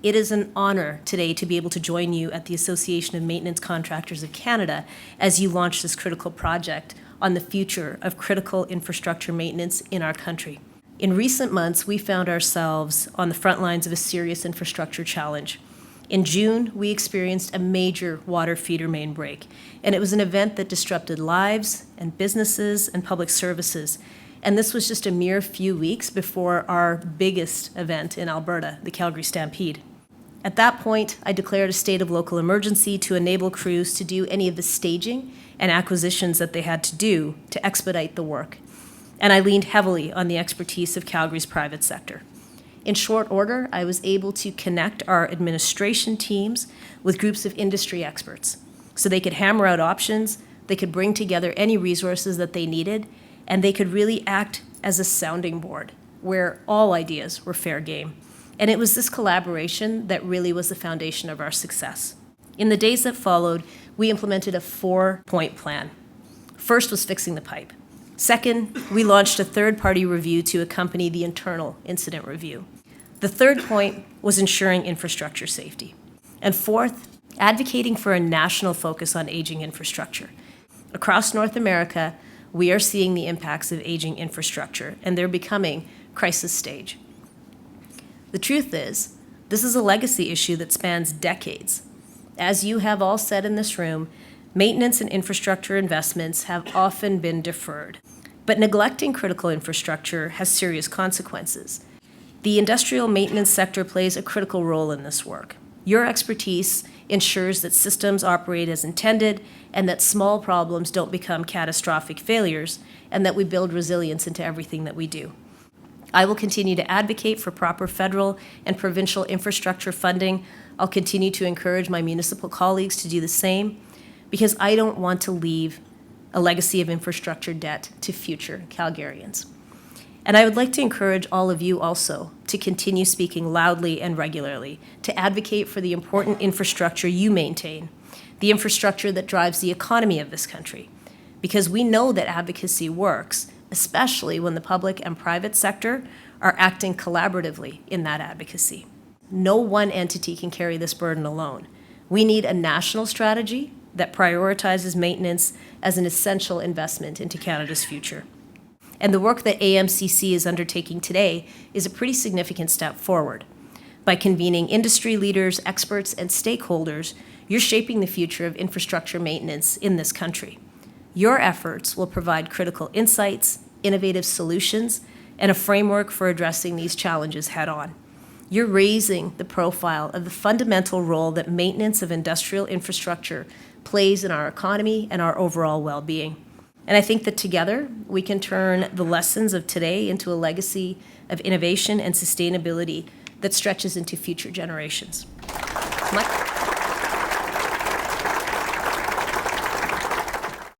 It is an honor today to be able to join you at the Association of Maintenance Contractors of Canada as you launch this critical project on the future of critical infrastructure maintenance in our country. In recent months, we found ourselves on the front lines of a serious infrastructure challenge. In June, we experienced a major water feeder main break, and it was an event that disrupted lives and businesses and public services. And this was just a mere few weeks before our biggest event in Alberta, the Calgary Stampede. At that point, I declared a state of local emergency to enable crews to do any of the staging and acquisitions that they had to do to expedite the work. And I leaned heavily on the expertise of Calgary's private sector. In short order, I was able to connect our administration teams with groups of industry experts so they could hammer out options, they could bring together any resources that they needed, and they could really act as a sounding board where all ideas were fair game. And it was this collaboration that really was the foundation of our success. In the days that followed, we implemented a 4-point plan. First was fixing the pipe. Second, we launched a third-party review to accompany the internal incident review. The third point was ensuring infrastructure safety. And fourth, advocating for a national focus on aging infrastructure. Across North America, we are seeing the impacts of aging infrastructure, and they're becoming crisis stage. The truth is, this is a legacy issue that spans decades. As you have all said in this room, maintenance and infrastructure investments have often been deferred. But neglecting critical infrastructure has serious consequences. The industrial maintenance sector plays a critical role in this work. Your expertise ensures that systems operate as intended and that small problems don't become catastrophic failures, and that we build resilience into everything that we do. I will continue to advocate for proper federal and provincial infrastructure funding. I'll continue to encourage my municipal colleagues to do the same, because I don't want to leave a legacy of infrastructure debt to future Calgarians. And I would like to encourage all of you also to continue speaking loudly and regularly, to advocate for the important infrastructure you maintain, the infrastructure that drives the economy of this country, because we know that advocacy works, especially when the public and private sector are acting collaboratively in that advocacy. No one entity can carry this burden alone. We need a national strategy that prioritizes maintenance as an essential investment into Canada's future. And the work that AMCC is undertaking today is a pretty significant step forward. By convening industry leaders, experts, and stakeholders, you're shaping the future of infrastructure maintenance in this country. Your efforts will provide critical insights, innovative solutions, and a framework for addressing these challenges head-on. You're raising the profile of the fundamental role that maintenance of industrial infrastructure plays in our economy and our overall well-being. And I think that together, we can turn the lessons of today into a legacy of innovation and sustainability that stretches into future generations. Mike?